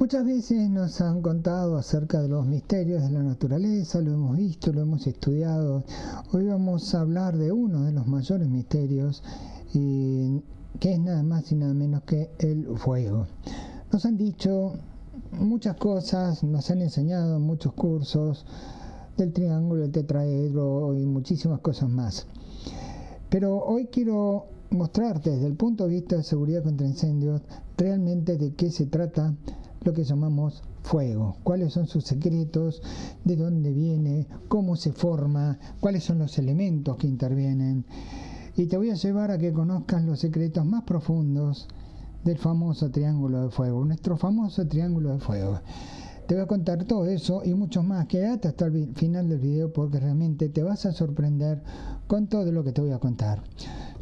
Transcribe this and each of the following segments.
Muchas veces nos han contado acerca de los misterios de la naturaleza, lo hemos visto, lo hemos estudiado. Hoy vamos a hablar de uno de los mayores misterios, que es nada más y nada menos que el fuego. Nos han dicho muchas cosas, nos han enseñado muchos cursos del triángulo, del tetraedro y muchísimas cosas más. Pero hoy quiero mostrarte desde el punto de vista de seguridad contra incendios realmente de qué se trata lo que llamamos fuego, cuáles son sus secretos, de dónde viene, cómo se forma, cuáles son los elementos que intervienen. Y te voy a llevar a que conozcas los secretos más profundos del famoso triángulo de fuego, nuestro famoso triángulo de fuego. Te voy a contar todo eso y mucho más. Quédate hasta el final del video porque realmente te vas a sorprender con todo lo que te voy a contar.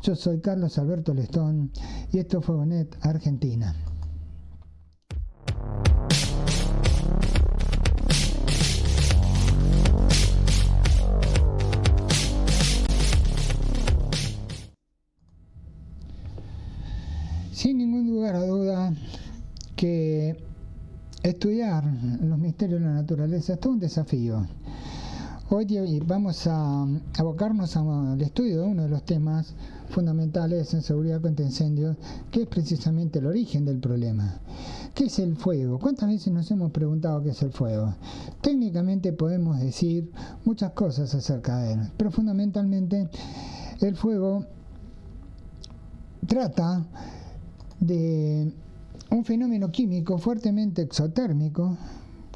Yo soy Carlos Alberto Lestón y esto es Fuegonet Argentina. Sin ningún lugar a duda que estudiar los misterios de la naturaleza es todo un desafío. Hoy vamos a abocarnos al estudio de uno de los temas fundamentales en seguridad contra incendios, que es precisamente el origen del problema. ¿Qué es el fuego? ¿Cuántas veces nos hemos preguntado qué es el fuego? Técnicamente podemos decir muchas cosas acerca de él, pero fundamentalmente el fuego trata de un fenómeno químico fuertemente exotérmico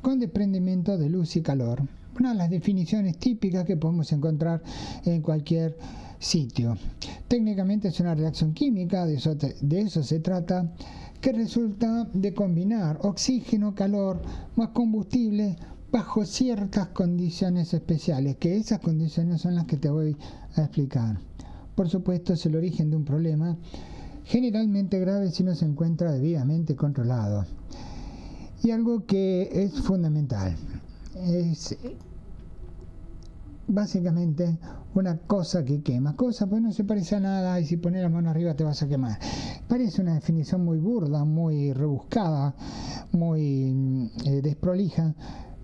con desprendimiento de luz y calor. Una de las definiciones típicas que podemos encontrar en cualquier sitio. Técnicamente es una reacción química, de eso se trata, que resulta de combinar oxígeno, calor, más combustible bajo ciertas condiciones especiales, que esas condiciones son las que te voy a explicar. Por supuesto, es el origen de un problema generalmente grave si no se encuentra debidamente controlado. Y algo que es fundamental, es básicamente una cosa que quema. Cosa pues no se parece a nada y si pones la mano arriba te vas a quemar. Parece una definición muy burda, muy rebuscada, muy desprolija,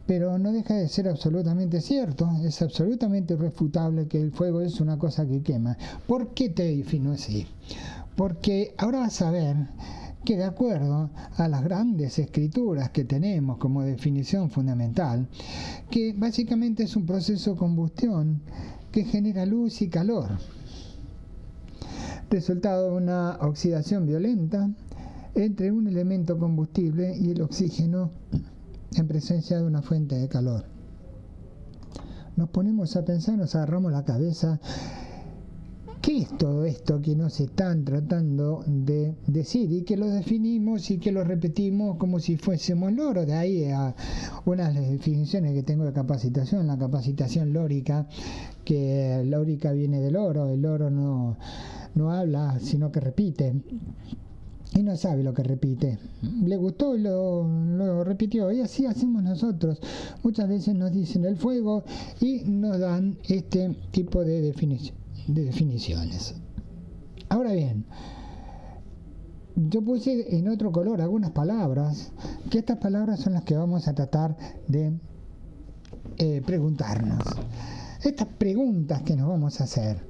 pero no deja de ser absolutamente cierto, es absolutamente irrefutable que el fuego es una cosa que quema. ¿Por qué te defino así? Porque ahora vas a ver que de acuerdo a las grandes escrituras que tenemos como definición fundamental, que básicamente es un proceso de combustión que genera luz y calor, resultado de una oxidación violenta entre un elemento combustible y el oxígeno en presencia de una fuente de calor. Nos ponemos a pensar, nos agarramos la cabeza. ¿Qué es todo esto que nos están tratando de decir y que lo definimos y que lo repetimos como si fuésemos loro? De ahí a unas definiciones que tengo de capacitación, la capacitación lórica, que lórica viene del oro, el oro no habla, sino que repite. Y no sabe lo que repite. Le gustó y lo repitió. Y así hacemos nosotros. Muchas veces nos dicen el fuego y nos dan este tipo de definiciones. Ahora bien, yo puse en otro color algunas palabras, que estas palabras son las que vamos a tratar de preguntarnos. Estas preguntas que nos vamos a hacer.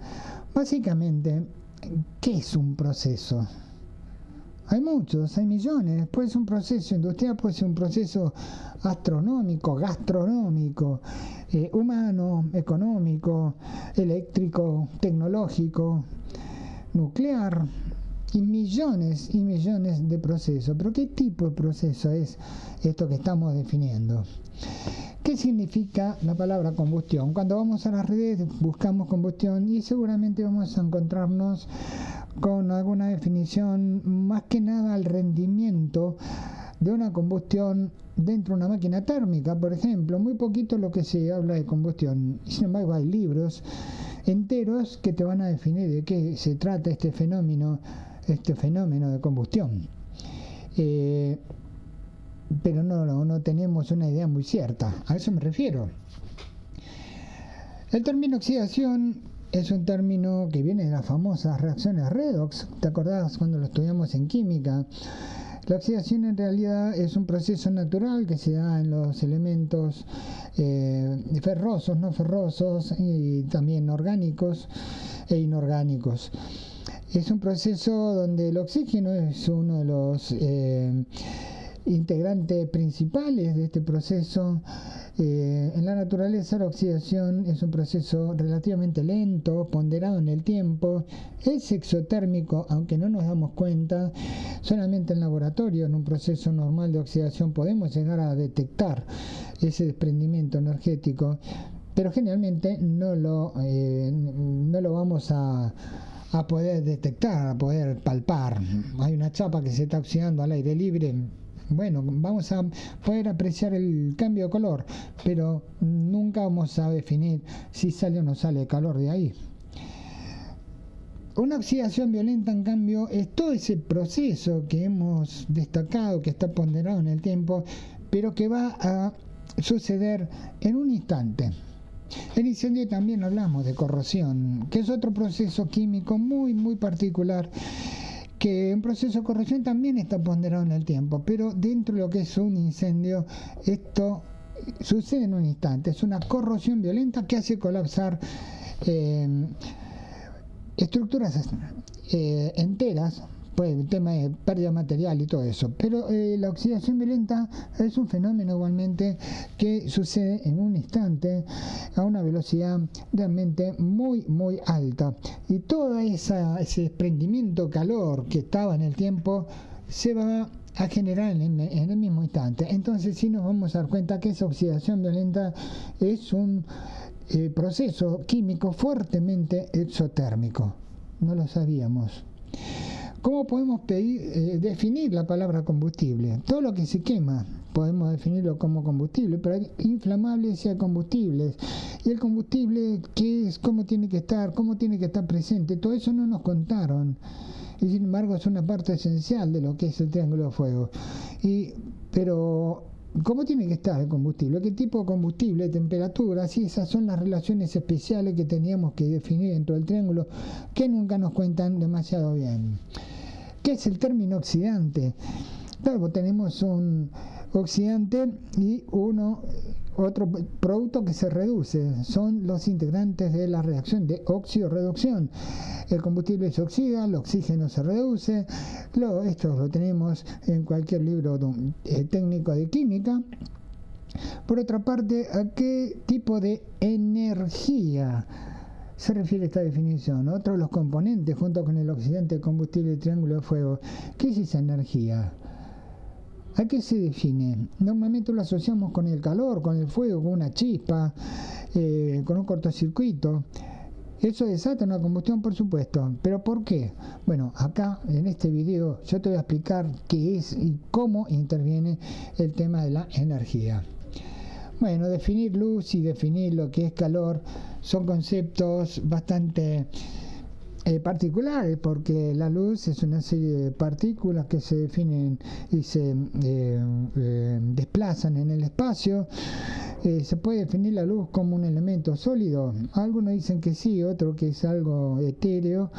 Básicamente, ¿qué es un proceso? Hay muchos, hay millones. Puede ser un proceso industrial, puede ser un proceso astronómico, gastronómico, humano, económico, eléctrico, tecnológico, nuclear, y millones de procesos. ¿Pero qué tipo de proceso es esto que estamos definiendo? ¿Qué significa la palabra combustión? Cuando vamos a las redes buscamos combustión y seguramente vamos a encontrarnos con alguna definición, más que nada al rendimiento de una combustión dentro de una máquina térmica, por ejemplo. Muy poquito lo que se habla de combustión. Sin embargo, hay libros enteros que te van a definir de qué se trata este fenómeno de combustión. Pero no tenemos una idea muy cierta. A eso me refiero. El término oxidación es un término que viene de las famosas reacciones redox. ¿Te acordás cuando lo estudiamos en química? La oxidación en realidad es un proceso natural que se da en los elementos ferrosos, no ferrosos y también orgánicos e inorgánicos. Es un proceso donde el oxígeno es uno de los integrantes principales de este proceso. En la naturaleza la oxidación es un proceso relativamente lento, ponderado en el tiempo, es exotérmico, aunque no nos damos cuenta. Solamente en laboratorio, en un proceso normal de oxidación, podemos llegar a detectar ese desprendimiento energético, pero generalmente no lo vamos a poder detectar, a poder palpar. Hay una chapa que se está oxidando al aire libre. Bueno, vamos a poder apreciar el cambio de color, pero nunca vamos a definir si sale o no sale calor de ahí. Una oxidación violenta, en cambio, es todo ese proceso que hemos destacado, que está ponderado en el tiempo, pero que va a suceder en un instante. En incendio también hablamos de corrosión, que es otro proceso químico muy, muy particular, que un proceso de corrosión también está ponderado en el tiempo, pero dentro de lo que es un incendio, esto sucede en un instante. Es una corrosión violenta que hace colapsar estructuras enteras, pues el tema de pérdida material y todo eso. Pero la oxidación violenta es un fenómeno igualmente que sucede en un instante a una velocidad realmente muy, muy alta. Y todo ese desprendimiento de calor que estaba en el tiempo se va a generar en el mismo instante. Entonces sí nos vamos a dar cuenta que esa oxidación violenta es un proceso químico fuertemente exotérmico. No lo sabíamos. ¿Cómo podemos definir la palabra combustible? Todo lo que se quema podemos definirlo como combustible, pero hay inflamables y hay combustibles. Y el combustible, ¿qué es? ¿Cómo tiene que estar? ¿Cómo tiene que estar presente? Todo eso no nos contaron. Y sin embargo es una parte esencial de lo que es el triángulo de fuego. Pero ¿cómo tiene que estar el combustible? ¿Qué tipo de combustible? ¿Temperatura? Sí, esas son las relaciones especiales que teníamos que definir dentro del triángulo, que nunca nos cuentan demasiado bien. ¿Qué es el término oxidante? Claro, tenemos un oxidante y otro producto que se reduce. Son los integrantes de la reacción de óxido-reducción. El combustible se oxida, el oxígeno se reduce. Esto lo tenemos en cualquier libro técnico de química. Por otra parte, ¿a qué tipo de energía se refiere esta definición? Otro de los componentes, junto con el oxidante, el combustible y el triángulo de fuego. ¿Qué es esa energía? ¿A qué se define? Normalmente lo asociamos con el calor, con el fuego, con una chispa, con un cortocircuito. Eso desata una combustión, por supuesto. ¿Pero por qué? Bueno, acá en este video yo te voy a explicar qué es y cómo interviene el tema de la energía. Bueno, definir luz y definir lo que es calor son conceptos bastante particulares, porque la luz es una serie de partículas que se definen y se desplazan en el espacio. ¿Se puede definir la luz como un elemento sólido? Algunos dicen que sí, otros que es algo etéreo.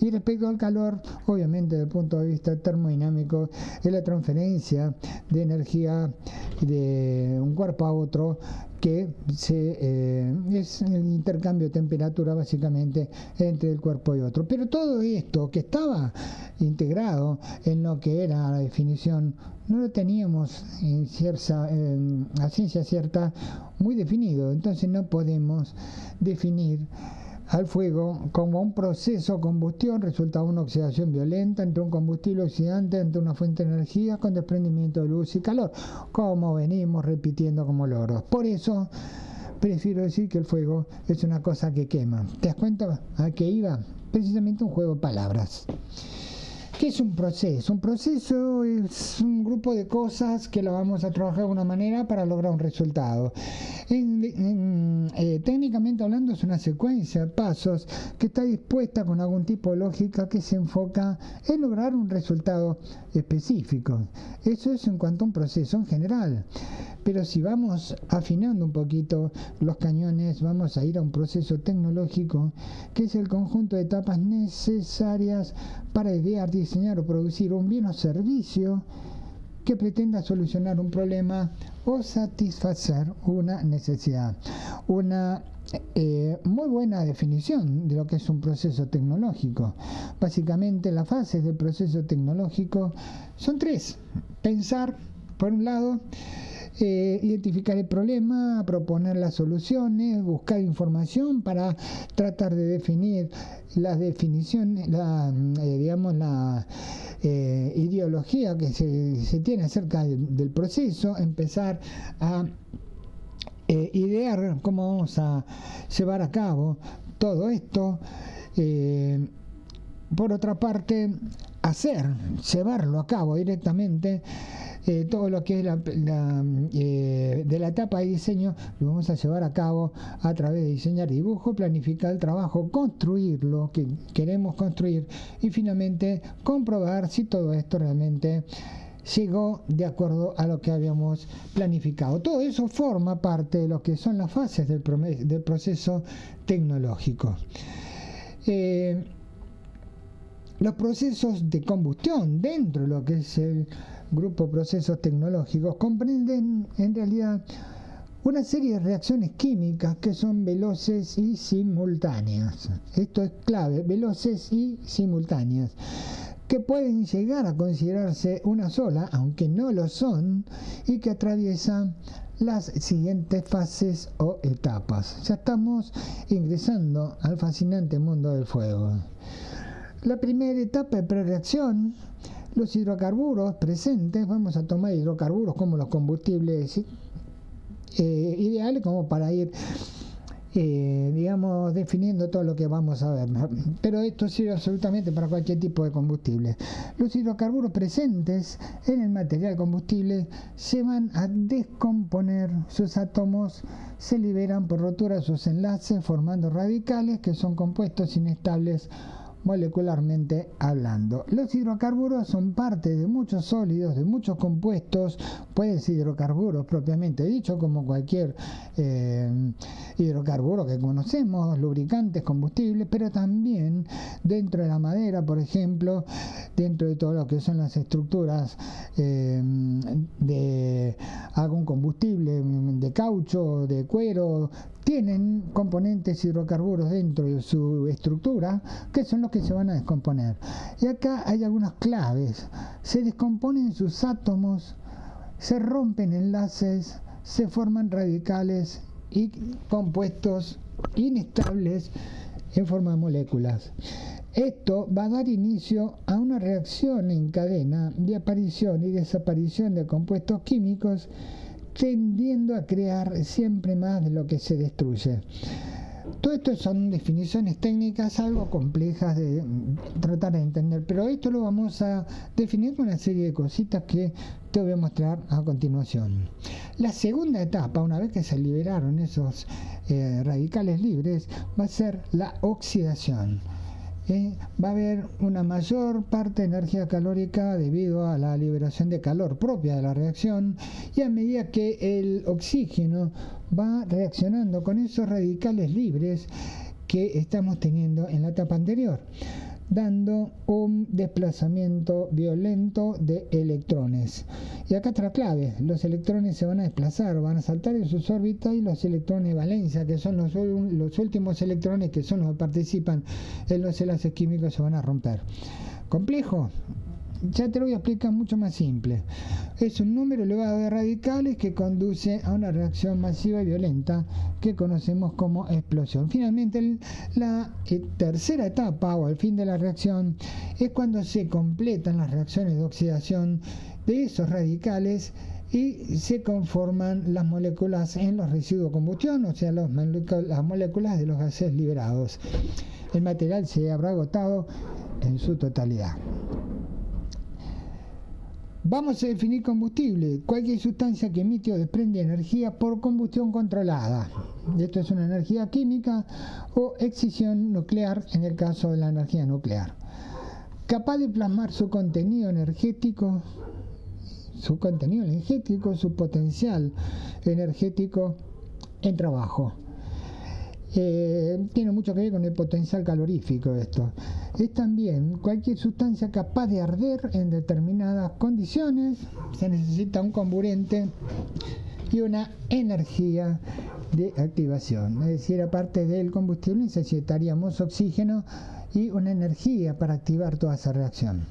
Y respecto al calor, obviamente desde el punto de vista termodinámico, es la transferencia de energía de un cuerpo a otro, que es el intercambio de temperatura básicamente entre el cuerpo y otro. Pero todo esto que estaba integrado en lo que era la definición, no lo teníamos a ciencia cierta muy definido. Entonces no podemos definir al fuego como un proceso de combustión, resulta una oxidación violenta entre un combustible oxidante entre una fuente de energía con desprendimiento de luz y calor, como venimos repitiendo como loros. Por eso prefiero decir que el fuego es una cosa que quema. ¿Te das cuenta a qué iba? Precisamente un juego de palabras. ¿Qué es un proceso? Un proceso es un grupo de cosas que lo vamos a trabajar de alguna manera para lograr un resultado. Técnicamente hablando es una secuencia de pasos que está dispuesta con algún tipo de lógica que se enfoca en lograr un resultado específico. Eso es en cuanto a un proceso en general. Pero si vamos afinando un poquito los cañones, vamos a ir a un proceso tecnológico que es el conjunto de etapas necesarias para idear, diseñar o producir un bien o servicio que pretenda solucionar un problema o satisfacer una necesidad. Una muy buena definición de lo que es un proceso tecnológico. Básicamente las fases del proceso tecnológico son tres: pensar, por un lado, identificar el problema, proponer las soluciones, buscar información para tratar de definir las definiciones, la ideología que se tiene acerca del proceso, empezar a idear cómo vamos a llevar a cabo todo esto. Por otra parte, llevarlo a cabo directamente. Todo lo que es de la etapa de diseño lo vamos a llevar a cabo a través de diseñar dibujo, planificar el trabajo, construir lo que queremos construir y finalmente comprobar si todo esto realmente llegó de acuerdo a lo que habíamos planificado. Todo eso forma parte de lo que son las fases del proceso tecnológico. Los procesos de combustión dentro de lo que es el grupo procesos tecnológicos comprenden en realidad una serie de reacciones químicas que son veloces y simultáneas. Esto es clave: veloces y simultáneas, que pueden llegar a considerarse una sola, aunque no lo son, y que atraviesan las siguientes fases o etapas. Ya estamos ingresando al fascinante mundo del fuego. La primera etapa de prereacción: los hidrocarburos presentes. Vamos a tomar hidrocarburos como los combustibles ideales, como para ir definiendo todo lo que vamos a ver, pero esto sirve absolutamente para cualquier tipo de combustible. Los hidrocarburos presentes en el material combustible se van a descomponer, sus átomos se liberan por rotura de sus enlaces formando radicales que son compuestos inestables molecularmente hablando. Los hidrocarburos son parte de muchos sólidos, de muchos compuestos, pueden ser hidrocarburos propiamente dicho, como cualquier hidrocarburo que conocemos, lubricantes, combustibles, pero también dentro de la madera, por ejemplo, dentro de todo lo que son las estructuras de algún combustible, de caucho, de cuero, tienen componentes hidrocarburos dentro de su estructura que son los que se van a descomponer. Y acá hay algunas claves: se descomponen sus átomos, se rompen enlaces, se forman radicales y compuestos inestables en forma de moléculas. Esto va a dar inicio a una reacción en cadena de aparición y desaparición de compuestos químicos, tendiendo a crear siempre más de lo que se destruye. Todo esto son definiciones técnicas algo complejas de tratar de entender, pero esto lo vamos a definir con una serie de cositas que te voy a mostrar a continuación. La segunda etapa, una vez que se liberaron esos radicales libres, va a ser la oxidación. Va a haber una mayor parte de energía calórica debido a la liberación de calor propia de la reacción, y a medida que el oxígeno va reaccionando con esos radicales libres que estamos teniendo en la etapa anterior, dando un desplazamiento violento de electrones. Y acá está la clave: los electrones se van a desplazar, van a saltar en sus órbitas, y los electrones de valencia, que son los últimos electrones que son los que participan en los enlaces químicos, se van a romper. ¿Complejo? Ya te lo voy a explicar mucho más simple. Es un número elevado de radicales que conduce a una reacción masiva y violenta que conocemos como explosión. Finalmente, la tercera etapa o el fin de la reacción es cuando se completan las reacciones de oxidación de esos radicales y se conforman las moléculas en los residuos de combustión, o sea, las moléculas de los gases liberados. El material se habrá agotado en su totalidad. Vamos a definir combustible: cualquier sustancia que emite o desprende energía por combustión controlada. Esto es una energía química o excisión nuclear en el caso de la energía nuclear. Capaz de plasmar su contenido energético, su potencial energético en trabajo. Tiene mucho que ver con el potencial calorífico esto. Es también cualquier sustancia capaz de arder en determinadas condiciones. Se necesita un comburente y una energía de activación. Es decir, aparte del combustible necesitaríamos oxígeno y una energía para activar toda esa reacción.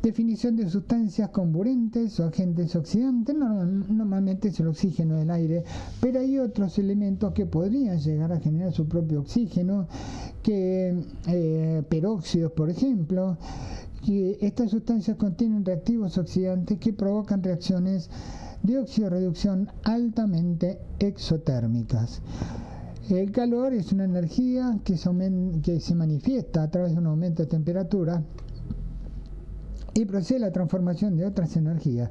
Definición de sustancias comburentes o agentes oxidantes. Normalmente es el oxígeno del aire, pero hay otros elementos que podrían llegar a generar su propio oxígeno, peróxidos, por ejemplo. Y estas sustancias contienen reactivos oxidantes que provocan reacciones de oxidorreducción altamente exotérmicas. El calor es una energía que se manifiesta a través de un aumento de temperatura y procede a la transformación de otras energías,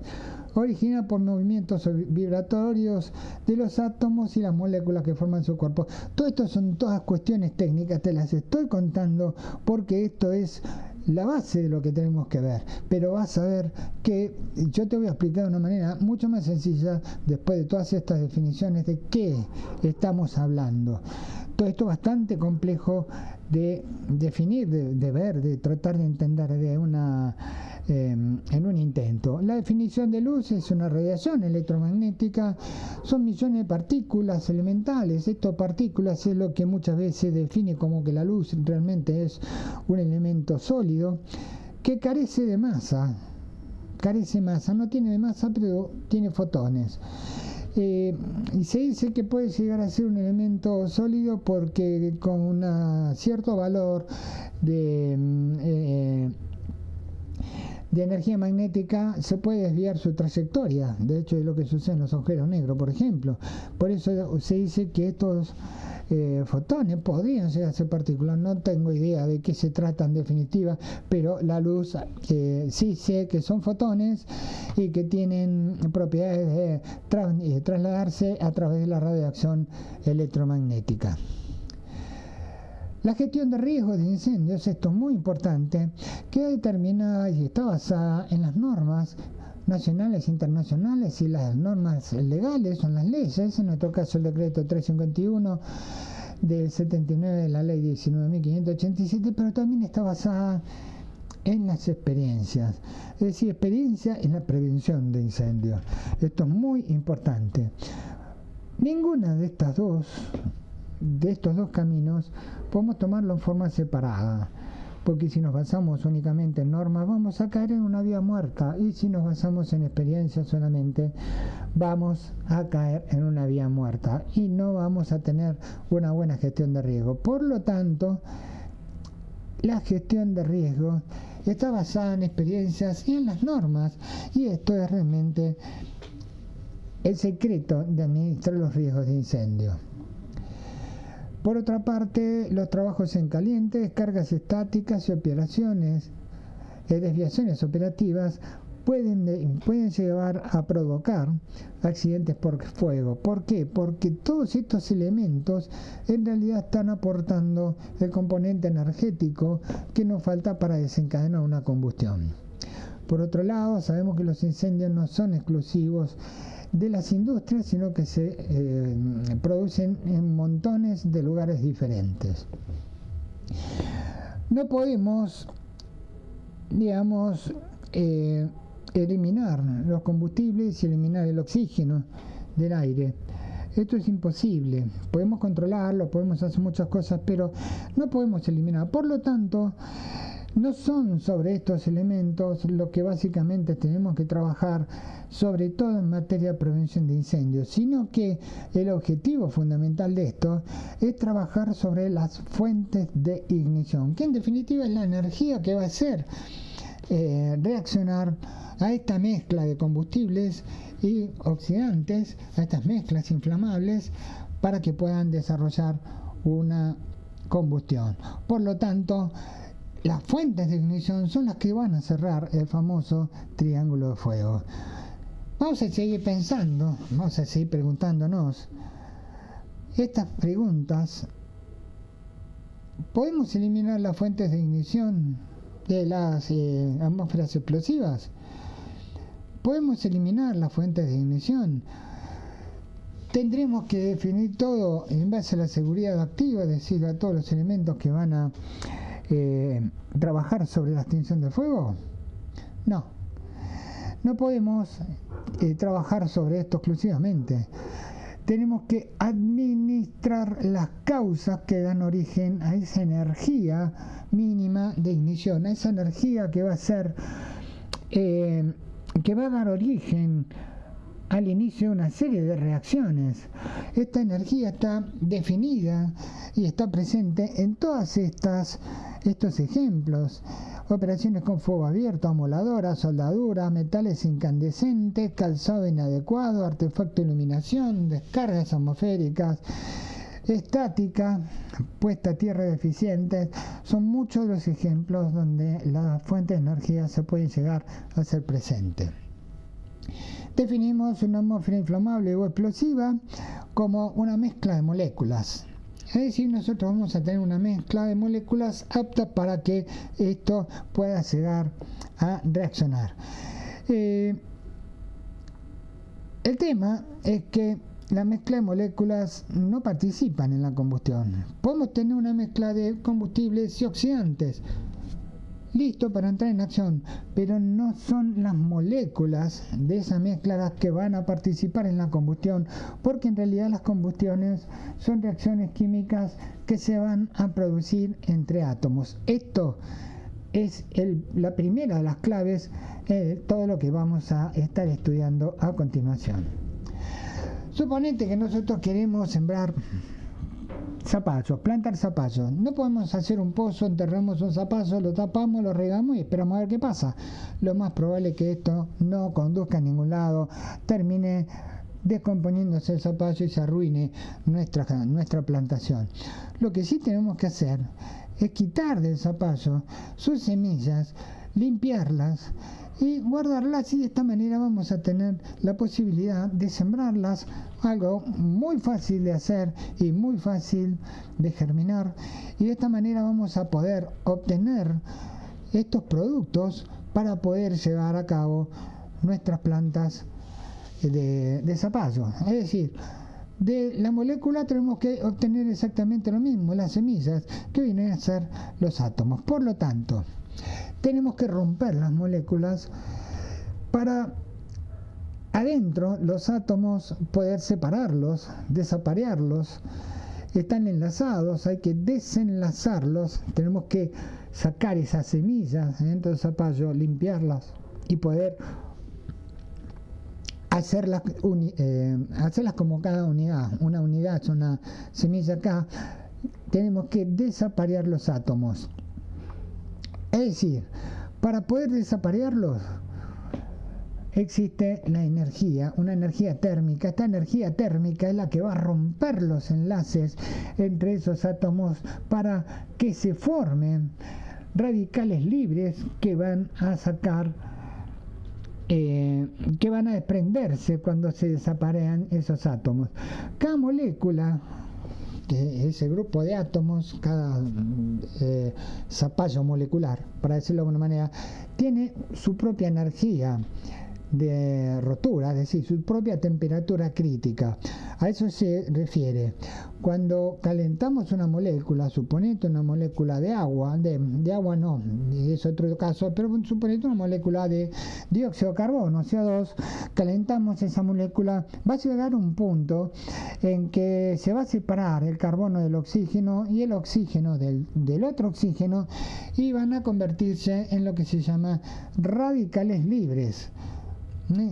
origina por movimientos vibratorios de los átomos y las moléculas que forman su cuerpo. Todo esto son todas cuestiones técnicas, te las estoy contando porque esto es la base de lo que tenemos que ver, pero vas a ver que yo te voy a explicar de una manera mucho más sencilla después de todas estas definiciones de qué estamos hablando. Todo esto es bastante complejo de definir, de ver, de tratar de entender en un intento. La definición de luz es una radiación electromagnética, son millones de partículas elementales. Estas partículas es lo que muchas veces se define como que la luz realmente es un elemento sólido que carece de masa, no tiene masa, pero tiene fotones. Y se dice que puede llegar a ser un elemento sólido porque con un cierto valor de energía magnética se puede desviar su trayectoria. De hecho es lo que sucede en los agujeros negros, por ejemplo. Por eso se dice que estos fotones podrían llegar a ser partículas. No tengo idea de qué se trata en definitiva, pero la luz sí sé que son fotones y que tienen propiedades de trasladarse a través de la radiación electromagnética. La gestión de riesgos de incendios, esto es muy importante, queda determinada y está basada en las normas nacionales, internacionales y las normas legales, son las leyes, en nuestro caso el decreto 351 del 79 de la ley 19.587, pero también está basada en las experiencias, es decir, experiencia en la prevención de incendios. Esto es muy importante. Ninguna de estos dos caminos podemos tomarlo en forma separada, porque si nos basamos únicamente en normas vamos a caer en una vía muerta, y si nos basamos en experiencia solamente vamos a caer en una vía muerta y no vamos a tener una buena gestión de riesgo. Por lo tanto, la gestión de riesgo está basada en experiencias y en las normas, y esto es realmente el secreto de administrar los riesgos de incendio. Por otra parte, los trabajos en caliente, descargas estáticas y operaciones, desviaciones operativas pueden llevar a provocar accidentes por fuego. ¿Por qué? Porque todos estos elementos en realidad están aportando el componente energético que nos falta para desencadenar una combustión. Por otro lado, sabemos que los incendios no son exclusivos de las industrias, sino que se producen en montones de lugares diferentes. No podemos, eliminar los combustibles y eliminar el oxígeno del aire. Esto es imposible. Podemos controlarlo, podemos hacer muchas cosas, pero no podemos eliminar. Por lo tanto, no son sobre estos elementos lo que básicamente tenemos que trabajar, sobre todo en materia de prevención de incendios, sino que el objetivo fundamental de esto es trabajar sobre las fuentes de ignición, que en definitiva es la energía que va a hacer reaccionar a esta mezcla de combustibles y oxidantes, a estas mezclas inflamables, para que puedan desarrollar una combustión. Por lo tanto, las fuentes de ignición son las que van a cerrar el famoso triángulo de fuego. Vamos a seguir pensando, vamos a seguir preguntándonos estas preguntas. ¿Podemos eliminar las fuentes de ignición de las atmósferas explosivas? ¿Podemos eliminar las fuentes de ignición? tendremos que definir todo en base a la seguridad activa, es decir, a todos los elementos que van a trabajar sobre la extinción del fuego. No podemos trabajar sobre esto exclusivamente. Tenemos que administrar las causas que dan origen a esa energía mínima de ignición, a esa energía que va a ser, que va a dar origen al inicio de una serie de reacciones. Esta energía está definida y está presente en todas estos ejemplos: operaciones con fuego abierto, amoladoras, soldaduras, metales incandescentes, calzado inadecuado, artefacto de iluminación, descargas atmosféricas, estática, puesta a tierra deficientes. Son muchos los ejemplos donde la fuente de energía se puede llegar a ser presente. Definimos una atmósfera inflamable o explosiva como una mezcla de moléculas. Es decir, nosotros vamos a tener una mezcla de moléculas aptas para que esto pueda llegar a reaccionar. El tema es que la mezcla de moléculas no participan en la combustión. Podemos tener una mezcla de combustibles y oxidantes, listo para entrar en acción, pero no son las moléculas de esa mezcla las que van a participar en la combustión, porque en realidad las combustiones son reacciones químicas que se van a producir entre átomos. Esto es la primera de las claves de todo lo que vamos a estar estudiando a continuación. Suponete que nosotros queremos sembrar zapallos, plantar zapallos. No podemos hacer un pozo, enterramos un zapallo, lo tapamos, lo regamos y esperamos a ver qué pasa. Lo más probable es que esto no conduzca a ningún lado, termine descomponiéndose el zapallo y se arruine nuestra plantación. Lo que sí tenemos que hacer es quitar del zapallo sus semillas, limpiarlas y guardarlas, y de esta manera vamos a tener la posibilidad de sembrarlas, algo muy fácil de hacer y muy fácil de germinar, y de esta manera vamos a poder obtener estos productos para poder llevar a cabo nuestras plantas de zapallo. Es decir, de la molécula tenemos que obtener exactamente lo mismo, las semillas, que vienen a ser los átomos. Por lo tanto, tenemos que romper las moléculas para adentro los átomos poder separarlos, desaparearlos. Están enlazados, hay que desenlazarlos, tenemos que sacar esas semillas dentro del zapallo, limpiarlas y poder hacerlas como cada unidad. Una unidad es una semilla acá. Tenemos que desaparear los átomos. Es decir, para poder desaparearlos existe la energía, una energía térmica. Esta energía térmica es la que va a romper los enlaces entre esos átomos para que se formen radicales libres que van a sacar, que van a desprenderse cuando se desaparean esos átomos. Cada molécula, ese grupo de átomos, cada zapallo molecular, para decirlo de alguna manera, tiene su propia energía de rotura, es decir, su propia temperatura crítica. A eso se refiere. Cuando calentamos una molécula, suponete una molécula de agua, de agua no, es otro caso, pero suponete una molécula de dióxido de carbono, CO2, calentamos esa molécula, va a llegar a un punto en que se va a separar el carbono del oxígeno y el oxígeno del otro oxígeno, y van a convertirse en lo que se llama radicales libres.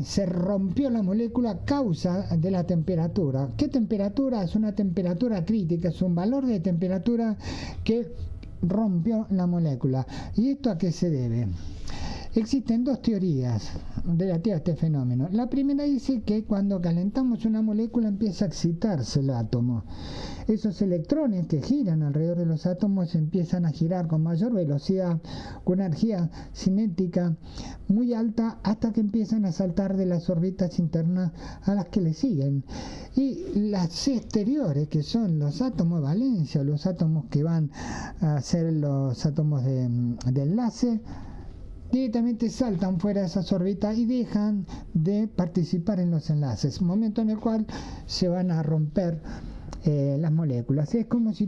Se rompió la molécula a causa de la temperatura. ¿Qué temperatura? Es una temperatura crítica, es un valor de temperatura que rompió la molécula. ¿Y esto a qué se debe? Existen dos teorías relativas a este fenómeno. La primera dice que cuando calentamos una molécula empieza a excitarse el átomo. Esos electrones que giran alrededor de los átomos empiezan a girar con mayor velocidad, con energía cinética muy alta, hasta que empiezan a saltar de las órbitas internas a las que le siguen. Y las exteriores, que son los átomos de valencia, los átomos que van a ser los átomos de enlace, directamente saltan fuera de esas órbitas y dejan de participar en los enlaces, momento en el cual se van a romper las moléculas. Es como si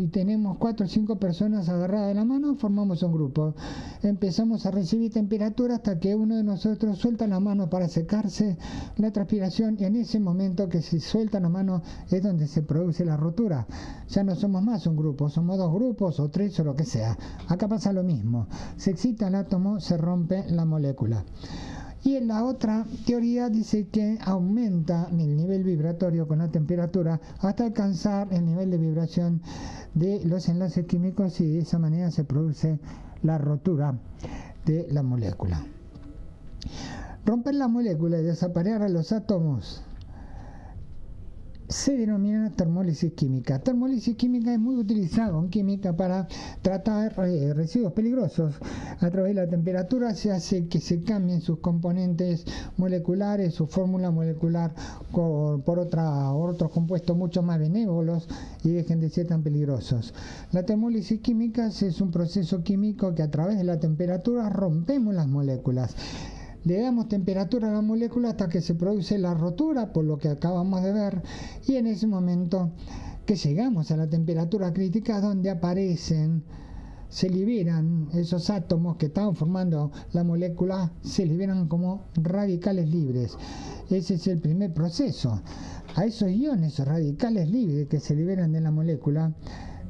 tenemos 4 o 5 personas agarradas de la mano, formamos un grupo. Empezamos a recibir temperatura hasta que uno de nosotros suelta la mano para secarse la transpiración, y en ese momento que se suelta la mano es donde se produce la rotura. Ya no somos más un grupo, somos 2 grupos o 3 o lo que sea. Acá pasa lo mismo. Se excita el átomo, se rompe la molécula. Y en la otra teoría dice que aumenta el nivel vibratorio con la temperatura hasta alcanzar el nivel de vibración de los enlaces químicos, y de esa manera se produce la rotura de la molécula. Romper la molécula y desaparecer a los átomos se denomina termólisis química. Termólisis química es muy utilizado en química para tratar residuos peligrosos. A través de la temperatura se hace que se cambien sus componentes moleculares, su fórmula molecular por otros compuestos mucho más benévolos, y dejen de ser tan peligrosos. La termólisis química es un proceso químico que a través de la temperatura rompemos las moléculas. Le damos temperatura a la molécula hasta que se produce la rotura, por lo que acabamos de ver, y en ese momento que llegamos a la temperatura crítica, donde se liberan esos átomos que estaban formando la molécula, se liberan como radicales libres. Ese es el primer proceso. A esos iones radicales libres que se liberan de la molécula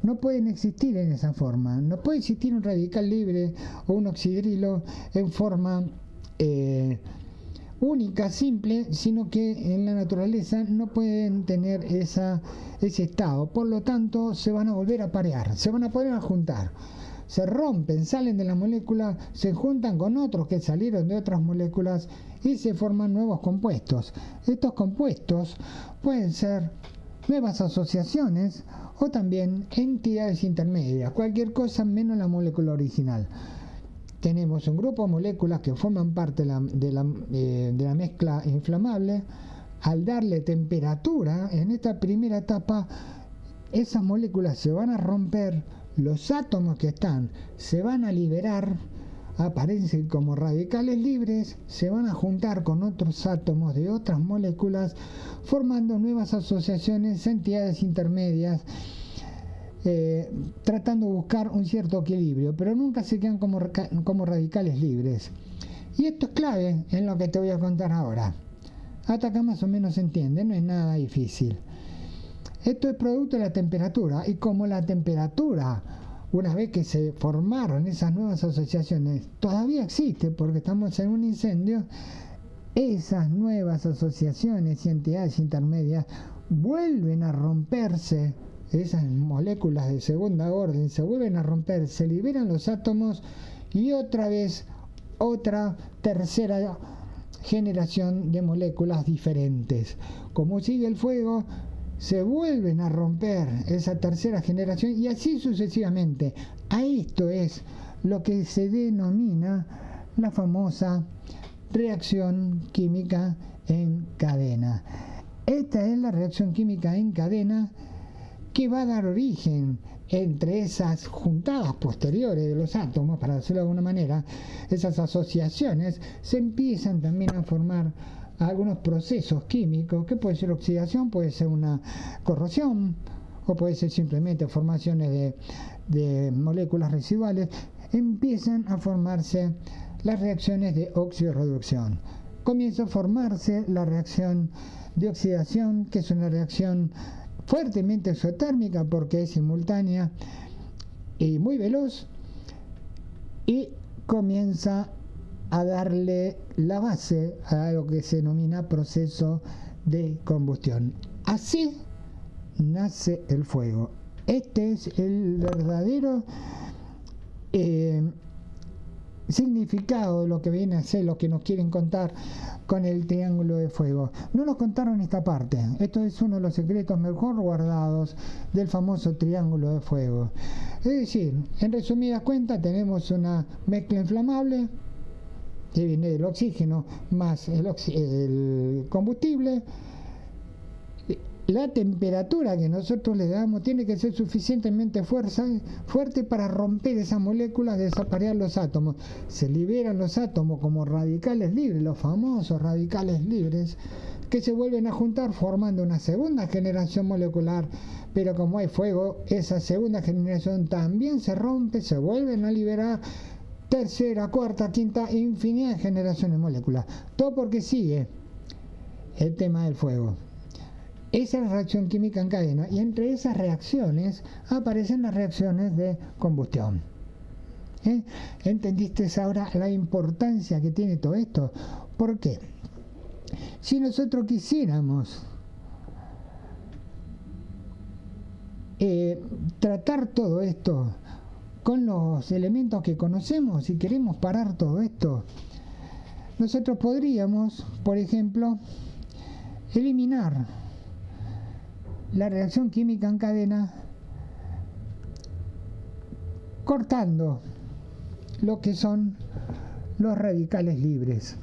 no pueden existir en esa forma. No puede existir un radical libre o un oxidrilo en forma única, simple, sino que en la naturaleza no pueden tener ese estado. Por lo tanto, se van a volver a parear, se van a poder juntar. Se rompen, salen de la molécula, se juntan con otros que salieron de otras moléculas y se forman nuevos compuestos. Estos compuestos pueden ser nuevas asociaciones o también entidades intermedias, cualquier cosa menos la molécula original. Tenemos un grupo de moléculas que forman parte de la mezcla inflamable. Al darle temperatura, en esta primera etapa, esas moléculas se van a romper, los átomos que están se van a liberar, aparecen como radicales libres, se van a juntar con otros átomos de otras moléculas, formando nuevas asociaciones, entidades intermedias, tratando de buscar un cierto equilibrio, pero nunca se quedan como radicales libres. Y esto es clave en lo que te voy a contar ahora. Hasta acá más o menos se entiende, no es nada difícil. Esto es producto de la temperatura, y como la temperatura, una vez que se formaron esas nuevas asociaciones, todavía existe porque estamos en un incendio, esas nuevas asociaciones y entidades intermedias vuelven a romperse. Esas moléculas de segunda orden se vuelven a romper, se liberan los átomos, y otra vez otra tercera generación de moléculas diferentes. Como sigue el fuego, se vuelven a romper esa tercera generación, y así sucesivamente. A esto es lo que se denomina la famosa reacción química en cadena. Esta es la reacción química en cadena que va a dar origen, entre esas juntadas posteriores de los átomos, para decirlo de alguna manera, esas asociaciones, se empiezan también a formar algunos procesos químicos, que puede ser oxidación, puede ser una corrosión, o puede ser simplemente formaciones de moléculas residuales. Empiezan a formarse las reacciones de oxidorreducción. Comienza a formarse la reacción de oxidación, que es una reacción fuertemente exotérmica porque es simultánea y muy veloz, y comienza a darle la base a lo que se denomina proceso de combustión. Así nace el fuego. Este es el verdadero significado de lo que viene a ser, lo que nos quieren contar con el triángulo de fuego. No nos contaron esta parte. Esto es uno de los secretos mejor guardados del famoso triángulo de fuego. Es decir, en resumidas cuentas, tenemos una mezcla inflamable que viene del oxígeno más el combustible. la temperatura que nosotros le damos tiene que ser suficientemente fuerte para romper esas moléculas, desaparecer los átomos. Se liberan los átomos como radicales libres, los famosos radicales libres, que se vuelven a juntar formando una segunda generación molecular, pero como hay fuego, esa segunda generación también se rompe, se vuelven a liberar tercera, cuarta, quinta, infinidad de generaciones moléculas. Todo porque sigue el tema del fuego. Esa es la reacción química en cadena, y entre esas reacciones aparecen las reacciones de combustión. ¿Entendiste ahora la importancia que tiene todo esto? ¿Por qué? Si nosotros quisiéramos tratar todo esto con los elementos que conocemos, si queremos parar todo esto, nosotros podríamos, por ejemplo, eliminar la reacción química en cadena cortando lo que son los radicales libres.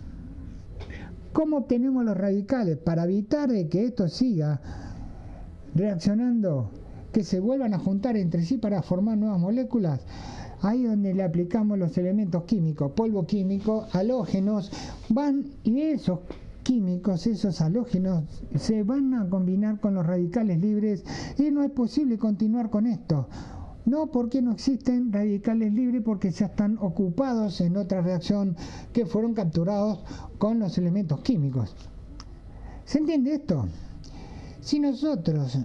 ¿Cómo obtenemos los radicales? Para evitar de que esto siga reaccionando, que se vuelvan a juntar entre sí para formar nuevas moléculas, ahí donde le aplicamos los elementos químicos, polvo químico, halógenos, y esos químicos, esos halógenos, se van a combinar con los radicales libres, y no es posible continuar con esto. No porque no existen radicales libres, porque ya están ocupados en otra reacción que fueron capturados con los elementos químicos. ¿Se entiende esto? Si nosotros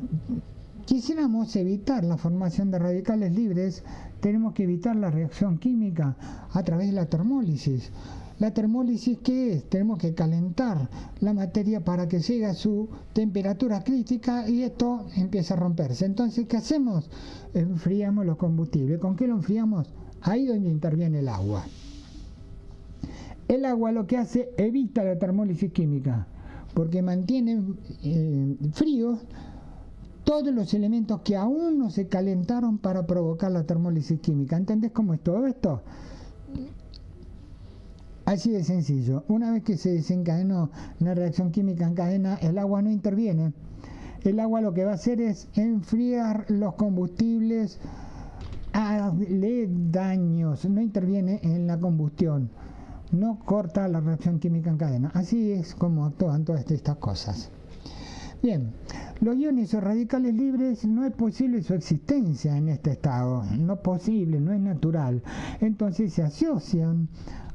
quisiéramos evitar la formación de radicales libres, tenemos que evitar la reacción química a través de la termólisis. ¿La termólisis qué es? Tenemos que calentar la materia para que llegue a su temperatura crítica y esto empieza a romperse. Entonces, ¿qué hacemos? Enfriamos los combustibles. ¿Con qué lo enfriamos? Ahí donde interviene el agua. El agua lo que hace, evita la termólisis química, porque mantiene fríos todos los elementos que aún no se calentaron para provocar la termólisis química. ¿Entendés cómo es todo esto? Así de sencillo. Una vez que se desencadenó una reacción química en cadena, el agua no interviene. El agua lo que va a hacer es enfriar los combustibles, darle daños, no interviene en la combustión, no corta la reacción química en cadena. Así es como actúan todas estas cosas. Bien, los iones o radicales libres no es posible su existencia en este estado, no es posible, no es natural. Entonces se asocian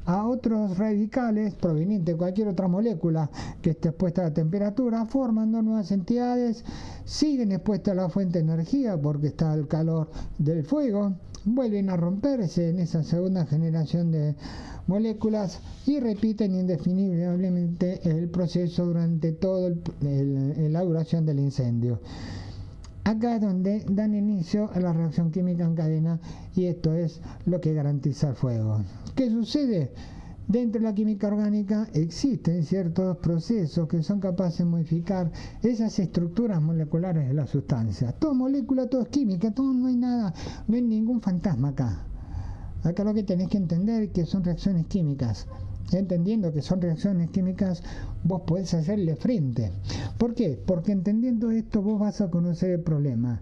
a otros radicales provenientes de cualquier otra molécula que esté expuesta a la temperatura, formando nuevas entidades, siguen expuestas a la fuente de energía porque está el calor del fuego, vuelven a romperse en esa segunda generación de moléculas y repiten indefiniblemente el proceso durante toda la duración del incendio. Acá es donde dan inicio a la reacción química en cadena, y esto es lo que garantiza el fuego. ¿Qué sucede? Dentro de la química orgánica existen ciertos procesos que son capaces de modificar esas estructuras moleculares de la sustancia. Toda molécula, todo es química, todo, no hay nada, no hay ningún fantasma acá. Acá lo que tenés que entender es que son reacciones químicas. Entendiendo que son reacciones químicas, vos podés hacerle frente. ¿Por qué? Porque entendiendo esto vos vas a conocer el problema.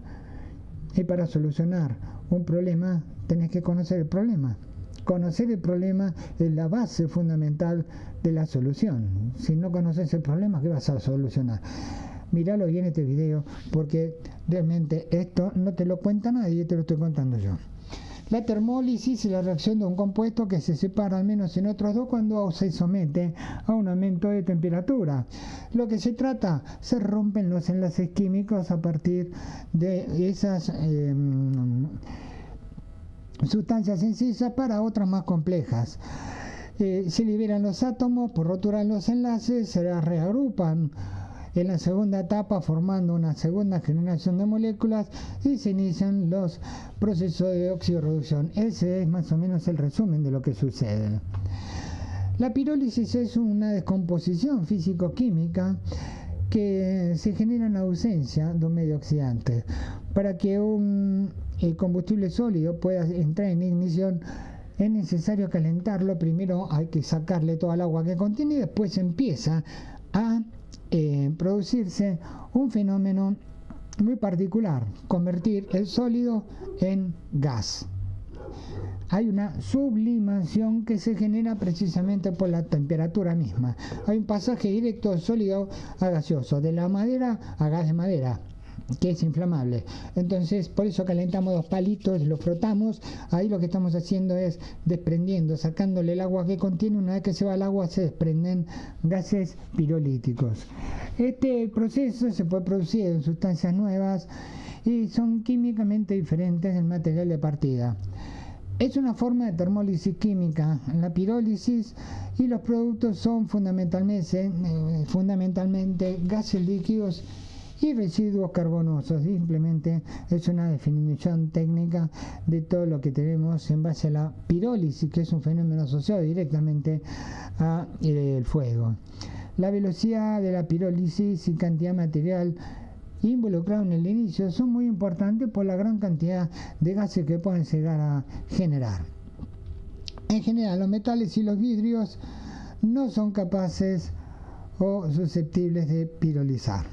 Y para solucionar un problema tenés que conocer el problema. Conocer el problema es la base fundamental de la solución. Si no conoces el problema, ¿qué vas a solucionar? Míralo bien este video, porque realmente esto no te lo cuenta nadie, te lo estoy contando yo. La termólisis es la reacción de un compuesto que se separa al menos en otros dos cuando se somete a un aumento de temperatura. Lo que se trata, se rompen los enlaces químicos a partir de esas sustancias sencillas para otras más complejas. Se liberan los átomos, por roturar los enlaces, se reagrupan en la segunda etapa formando una segunda generación de moléculas y se inician los procesos de oxidorreducción. Ese es más o menos el resumen de lo que sucede. La pirólisis es una descomposición físico-química que se genera en ausencia de un medio oxidante. Para que un combustible sólido pueda entrar en ignición es necesario calentarlo. Primero hay que sacarle toda el agua que contiene y después empieza a producirse un fenómeno muy particular, convertir el sólido en gas. Hay una sublimación que se genera precisamente por la temperatura misma. Hay un pasaje directo de sólido a gaseoso, de la madera a gas de madera, que es inflamable. Entonces, por eso calentamos 2 palitos, lo frotamos. Ahí lo que estamos haciendo es desprendiendo, sacándole el agua que contiene. Una vez que se va el agua, se desprenden gases pirolíticos. Este proceso se puede producir en sustancias nuevas y son químicamente diferentes del material de partida. Es una forma de termólisis química, la pirólisis, y los productos son fundamentalmente gases líquidos y residuos carbonosos. Simplemente es una definición técnica de todo lo que tenemos en base a la pirólisis, que es un fenómeno asociado directamente al fuego. La velocidad de la pirólisis y cantidad de material involucrado en el inicio son muy importantes por la gran cantidad de gases que pueden llegar a generar. En general, los metales y los vidrios no son capaces o susceptibles de pirolizar.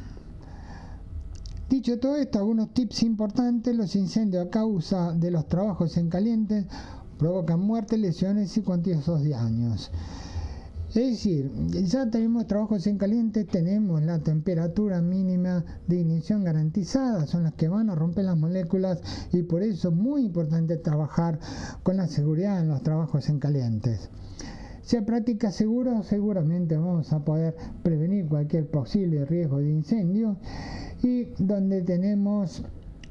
Dicho todo esto, algunos tips importantes: los incendios a causa de los trabajos en caliente provocan muerte, lesiones y cuantiosos daños. Es decir, ya tenemos trabajos en caliente, tenemos la temperatura mínima de ignición garantizada, son las que van a romper las moléculas, y por eso es muy importante trabajar con la seguridad en los trabajos en calientes. Si hay prácticas seguras, seguramente vamos a poder prevenir cualquier posible riesgo de incendio, y donde tenemos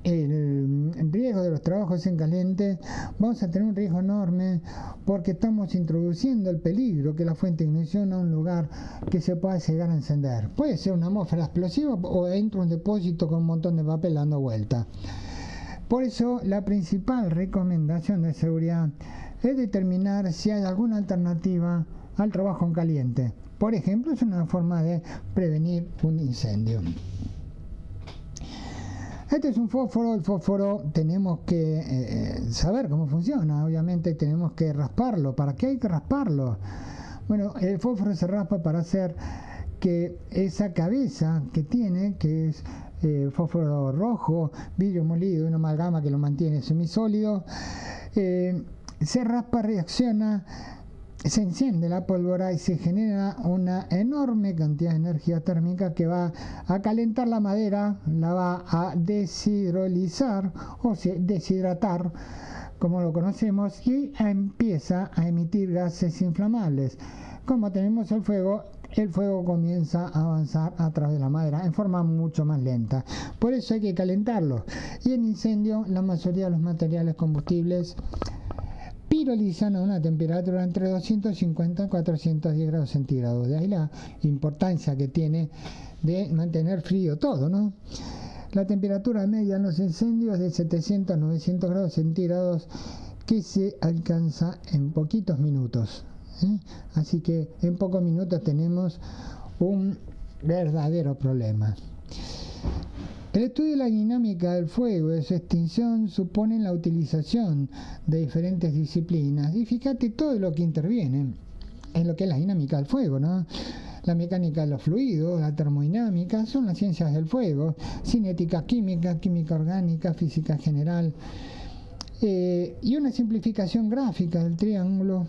el riesgo de los trabajos en caliente, vamos a tener un riesgo enorme, porque estamos introduciendo el peligro que la fuente de ignición a un lugar que se pueda llegar a encender. Puede ser una atmósfera explosiva o dentro de un depósito con un montón de papel dando vuelta. Por eso, la principal recomendación de seguridad es determinar si hay alguna alternativa al trabajo en caliente. Por ejemplo, es una forma de prevenir un incendio. Este es un fósforo. El fósforo tenemos que saber cómo funciona. Obviamente tenemos que rasparlo. ¿Para qué hay que rasparlo? Bueno, el fósforo se raspa para hacer que esa cabeza que tiene, que es fósforo rojo, vidrio molido, una amalgama que lo mantiene semisólido, se raspa, reacciona, se enciende la pólvora y se genera una enorme cantidad de energía térmica que va a calentar la madera, la va a deshidrolizar o deshidratar, como lo conocemos, y empieza a emitir gases inflamables. Como tenemos el fuego comienza a avanzar a través de la madera en forma mucho más lenta. Por eso hay que calentarlo. Y en incendio, la mayoría de los materiales combustibles pirolizan a una temperatura entre 250 y 410 grados centígrados. De ahí la importancia que tiene de mantener frío todo, ¿no? La temperatura media en los incendios es de 700 a 900 grados centígrados, que se alcanza en poquitos minutos. Así que en pocos minutos tenemos un verdadero problema. El estudio de la dinámica del fuego y de su extinción supone la utilización de diferentes disciplinas. Y fíjate todo lo que interviene en lo que es la dinámica del fuego, ¿no? La mecánica de los fluidos, la termodinámica, son las ciencias del fuego, cinética química, química orgánica, física general, y una simplificación gráfica del triángulo.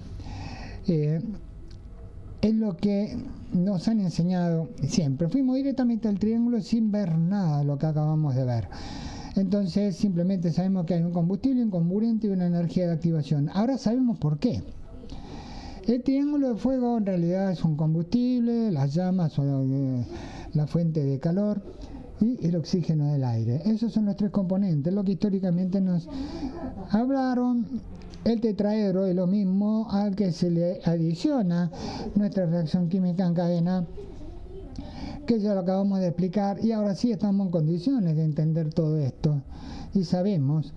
Es lo que nos han enseñado siempre. Fuimos directamente al triángulo sin ver nada de lo que acabamos de ver. Entonces simplemente sabemos que hay un combustible, un comburente y una energía de activación. Ahora sabemos por qué. El triángulo de fuego en realidad es un combustible, las llamas son la fuente de calor y el oxígeno del aire. Esos son los 3 componentes, lo que históricamente nos hablaron. El tetraedro es lo mismo al que se le adiciona nuestra reacción química en cadena, que ya lo acabamos de explicar, y ahora sí estamos en condiciones de entender todo esto y sabemos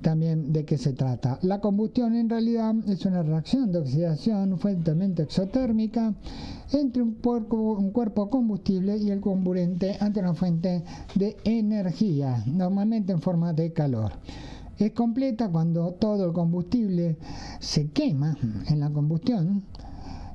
también de qué se trata. La combustión en realidad es una reacción de oxidación fuertemente exotérmica entre un cuerpo combustible y el comburente ante una fuente de energía, normalmente en forma de calor. Es completa cuando todo el combustible se quema en la combustión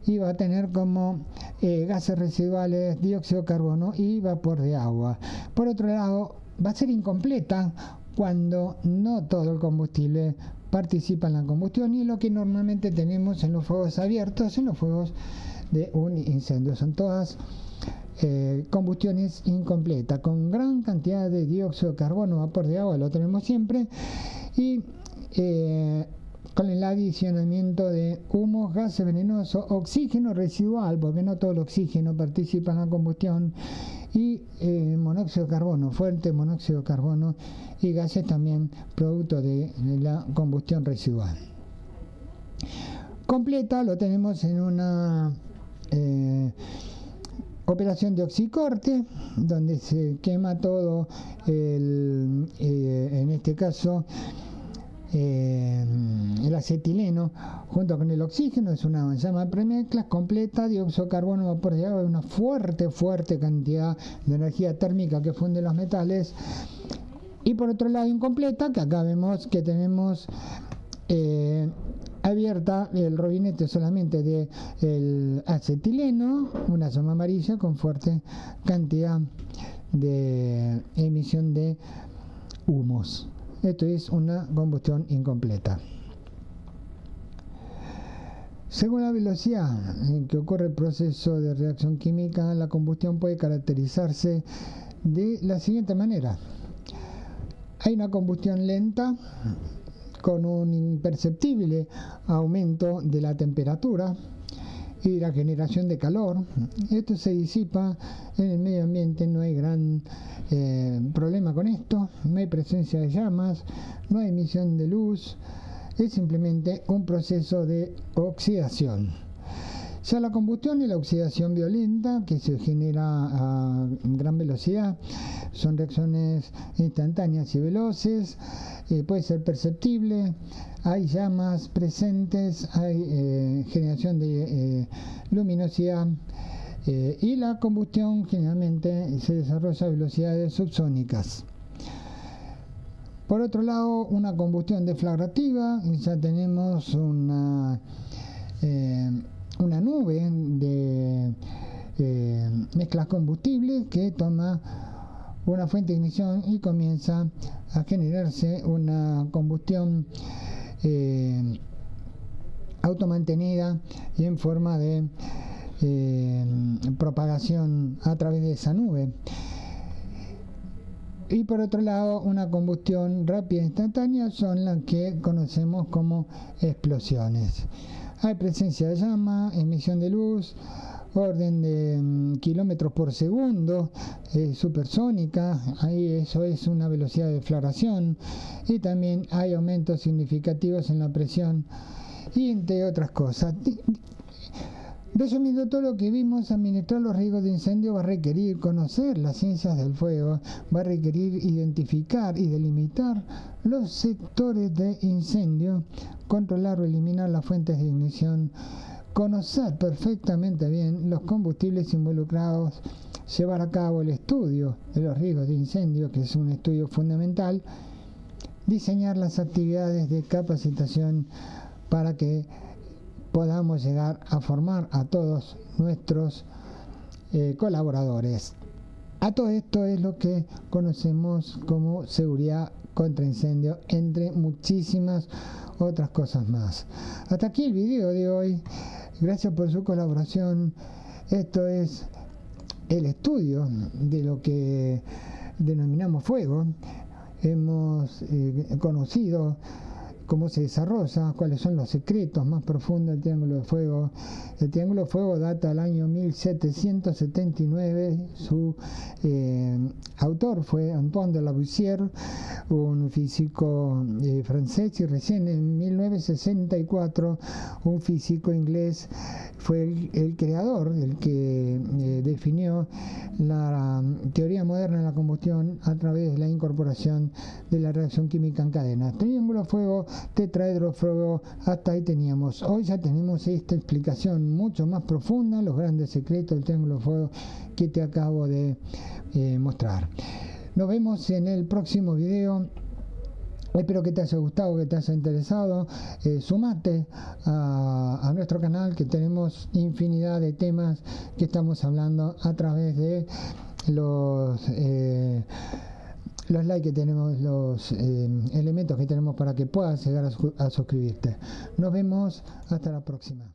y va a tener como gases residuales, dióxido de carbono y vapor de agua. Por otro lado, va a ser incompleta cuando no todo el combustible participa en la combustión, y lo que normalmente tenemos en los fuegos abiertos, en los fuegos de un incendio. Son todas combustiones incompletas, con gran cantidad de dióxido de carbono, vapor de agua, lo tenemos siempre, y con el adicionamiento de humos, gases venenosos, oxígeno residual, porque no todo el oxígeno participa en la combustión, y monóxido de carbono, fuerte monóxido de carbono, y gases también producto de la combustión residual. Completa lo tenemos en una operación de oxicorte, donde se quema todo en este caso el acetileno junto con el oxígeno. Es una llama premezcla completa, dióxido de carbono, vapor de agua, una fuerte cantidad de energía térmica que funde los metales. Y por otro lado, incompleta, que acá vemos que tenemos abierta el robinete solamente de el acetileno, una llama amarilla con fuerte cantidad de emisión de humos. Esto es una combustión incompleta. Según la velocidad en que ocurre el proceso de reacción química, la combustión puede caracterizarse de la siguiente manera. Hay una combustión lenta con un imperceptible aumento de la temperatura y la generación de calor. Esto se disipa en el medio ambiente, no hay gran problema con esto, no hay presencia de llamas, no hay emisión de luz, es simplemente un proceso de oxidación. Ya la combustión y la oxidación violenta, que se genera a gran velocidad, son reacciones instantáneas y veloces, puede ser perceptible, hay llamas presentes, hay generación de luminosidad, y la combustión generalmente se desarrolla a velocidades subsónicas. Por otro lado, una combustión deflagrativa, ya tenemos una nube de mezclas combustibles que toma una fuente de ignición y comienza a generarse una combustión automantenida y en forma de propagación a través de esa nube. Y por otro lado, una combustión rápida e instantánea son las que conocemos como explosiones. Hay presencia de llama, emisión de luz, orden de kilómetros por segundo, supersónica, ahí eso es una velocidad de deflagración, y también hay aumentos significativos en la presión, y entre otras cosas. Resumiendo todo lo que vimos, administrar los riesgos de incendio va a requerir conocer las ciencias del fuego, va a requerir identificar y delimitar los sectores de incendio, controlar o eliminar las fuentes de ignición, conocer perfectamente bien los combustibles involucrados, llevar a cabo el estudio de los riesgos de incendio, que es un estudio fundamental, diseñar las actividades de capacitación para que podamos llegar a formar a todos nuestros colaboradores. A todo esto es lo que conocemos como seguridad contra incendio, entre muchísimas otras cosas más. Hasta aquí el video de hoy. Gracias por su colaboración. Esto es el estudio de lo que denominamos fuego. Hemos conocido cómo se desarrolla, cuáles son los secretos más profundos del Triángulo de Fuego. El Triángulo de Fuego data del año 1779, su autor fue Antoine de Lavoisier, un físico francés, y recién en 1964 un físico inglés fue el creador, el que definió la teoría moderna de la combustión a través de la incorporación de la reacción química en cadena. Triángulo de fuego, tetraedro de fuego, hasta ahí teníamos. Hoy ya tenemos esta explicación mucho más profunda, los grandes secretos del triángulo de fuego que te acabo de mostrar. Nos vemos en el próximo video. Espero que te haya gustado, que te haya interesado. Sumate a nuestro canal, que tenemos infinidad de temas que estamos hablando a través de los likes que tenemos, los elementos que tenemos para que puedas llegar a suscribirte. Nos vemos, hasta la próxima.